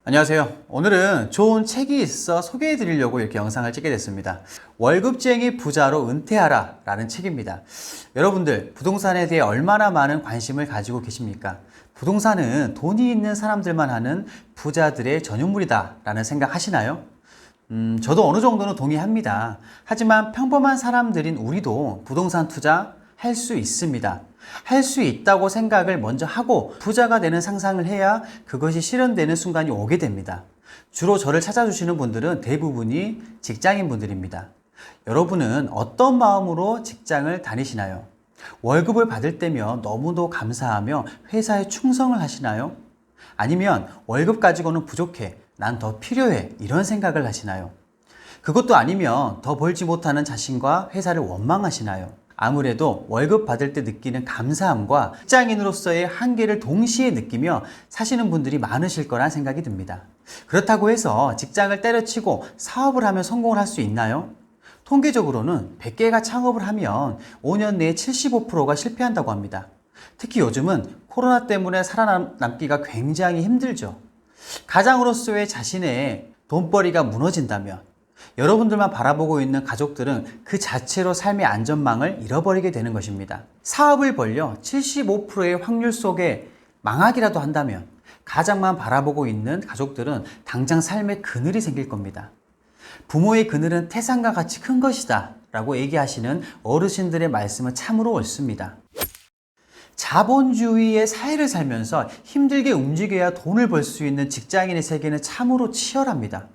안녕하세요. 오늘은 좋은 책이 있어 소개해 드리려고 이렇게 영상을 찍게 됐습니다. 월급쟁이 부자로 은퇴하라 라는 책입니다. 여러분들 부동산에 대해 얼마나 많은 관심을 가지고 계십니까? 부동산은 돈이 있는 사람들만 하는 부자들의 전유물이다 라는 생각 하시나요? 저도 어느 정도는 동의합니다. 하지만 평범한 사람들인 우리도 부동산 투자 할 수 있습니다. 할 수 있다고 생각을 먼저 하고 부자가 되는 상상을 해야 그것이 실현되는 순간이 오게 됩니다. 주로 저를 찾아주시는 분들은 대부분이 직장인 분들입니다. 여러분은 어떤 마음으로 직장을 다니시나요? 월급을 받을 때면 너무도 감사하며 회사에 충성을 하시나요? 아니면 월급 가지고는 부족해, 난 더 필요해, 이런 생각을 하시나요? 그것도 아니면 더 벌지 못하는 자신과 회사를 원망하시나요? 아무래도 월급 받을 때 느끼는 감사함과 직장인으로서의 한계를 동시에 느끼며 사시는 분들이 많으실 거란 생각이 듭니다. 그렇다고 해서 직장을 때려치고 사업을 하면 성공을 할 수 있나요? 통계적으로는 100개가 창업을 하면 5년 내에 75%가 실패한다고 합니다. 특히 요즘은 코로나 때문에 살아남기가 굉장히 힘들죠. 가장으로서의 자신의 돈벌이가 무너진다면 여러분들만 바라보고 있는 가족들은 그 자체로 삶의 안전망을 잃어버리게 되는 것입니다. 사업을 벌려 75%의 확률 속에 망하기라도 한다면 가장만 바라보고 있는 가족들은 당장 삶의 그늘이 생길 겁니다. 부모의 그늘은 태산과 같이 큰 것이다 라고 얘기하시는 어르신들의 말씀은 참으로 옳습니다. 자본주의의 사회를 살면서 힘들게 움직여야 돈을 벌 수 있는 직장인의 세계는 참으로 치열합니다.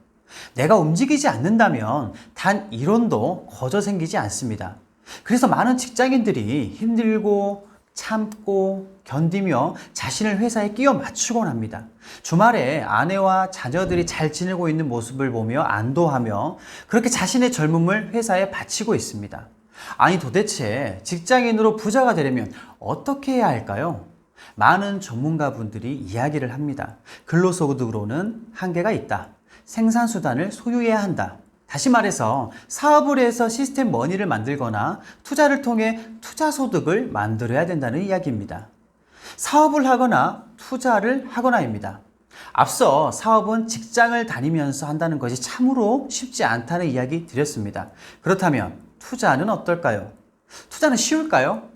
내가 움직이지 않는다면 단 1원도 거저 생기지 않습니다. 그래서 많은 직장인들이 힘들고 참고 견디며 자신을 회사에 끼워 맞추곤 합니다. 주말에 아내와 자녀들이 잘 지내고 있는 모습을 보며 안도하며 그렇게 자신의 젊음을 회사에 바치고 있습니다. 아니 도대체 직장인으로 부자가 되려면 어떻게 해야 할까요? 많은 전문가분들이 이야기를 합니다. 근로소득으로는 한계가 있다. 생산수단을 소유해야 한다. 다시 말해서 사업을 해서 시스템 머니를 만들거나 투자를 통해 투자소득을 만들어야 된다는 이야기입니다. 사업을 하거나 투자를 하거나입니다. 앞서 사업은 직장을 다니면서 한다는 것이 참으로 쉽지 않다는 이야기 드렸습니다. 그렇다면 투자는 어떨까요? 투자는 쉬울까요?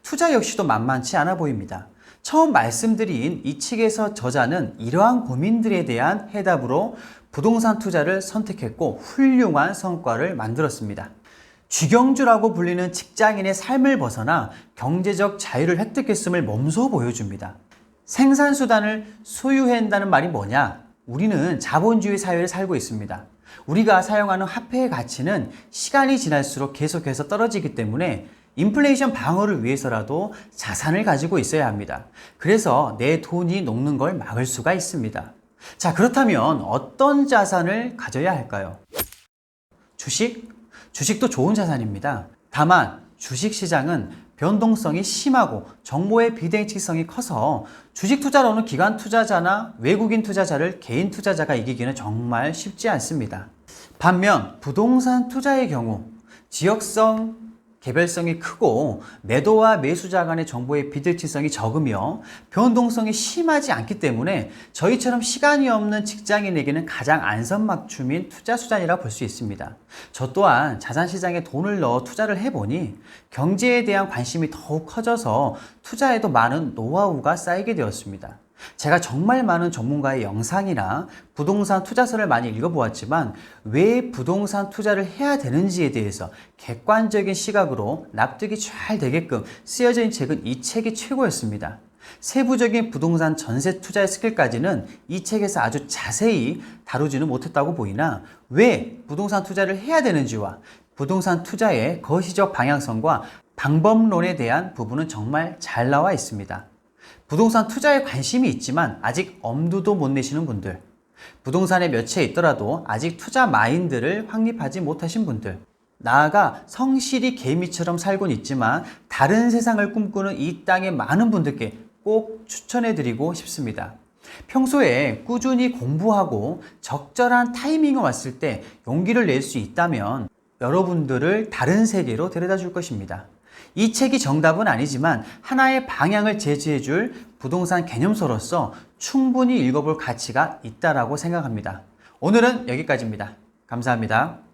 투자 역시도 만만치 않아 보입니다. 처음 말씀드린 이 책에서 저자는 이러한 고민들에 대한 해답으로 부동산 투자를 선택했고 훌륭한 성과를 만들었습니다. 쥐경주라고 불리는 직장인의 삶을 벗어나 경제적 자유를 획득했음을 몸소 보여줍니다. 생산수단을 소유해야 한다는 말이 뭐냐? 우리는 자본주의 사회를 살고 있습니다. 우리가 사용하는 화폐의 가치는 시간이 지날수록 계속해서 떨어지기 때문에 인플레이션 방어를 위해서라도 자산을 가지고 있어야 합니다. 그래서 내 돈이 녹는 걸 막을 수가 있습니다. 자, 그렇다면 어떤 자산을 가져야 할까요? 주식? 주식도 좋은 자산입니다. 다만 주식시장은 변동성이 심하고 정보의 비대칭성이 커서 주식 투자로는 기관 투자자나 외국인 투자자를 개인 투자자가 이기기는 정말 쉽지 않습니다. 반면 부동산 투자의 경우 지역성 개별성이 크고 매도와 매수자 간의 정보의 비대칭성이 적으며 변동성이 심하지 않기 때문에 저희처럼 시간이 없는 직장인에게는 가장 안성맞춤인 투자 수단이라 볼 수 있습니다. 저 또한 자산시장에 돈을 넣어 투자를 해보니 경제에 대한 관심이 더욱 커져서 투자에도 많은 노하우가 쌓이게 되었습니다. 제가 정말 많은 전문가의 영상이나 부동산 투자서를 많이 읽어보았지만 왜 부동산 투자를 해야 되는지에 대해서 객관적인 시각으로 납득이 잘 되게끔 쓰여져 있는 책은 이 책이 최고였습니다. 세부적인 부동산 전세 투자의 스킬까지는 이 책에서 아주 자세히 다루지는 못했다고 보이나 왜 부동산 투자를 해야 되는지와 부동산 투자의 거시적 방향성과 방법론에 대한 부분은 정말 잘 나와 있습니다. 부동산 투자에 관심이 있지만 아직 엄두도 못 내시는 분들, 부동산에 몇채 있더라도 아직 투자 마인드를 확립하지 못하신 분들, 나아가 성실히 개미처럼 살곤 있지만 다른 세상을 꿈꾸는 이 땅의 많은 분들께 꼭 추천해드리고 싶습니다. 평소에 꾸준히 공부하고 적절한 타이밍이 왔을 때 용기를 낼 수 있다면 여러분들을 다른 세계로 데려다 줄 것입니다. 이 책이 정답은 아니지만 하나의 방향을 제시해 줄 부동산 개념서로서 충분히 읽어볼 가치가 있다라고 생각합니다. 오늘은 여기까지입니다. 감사합니다.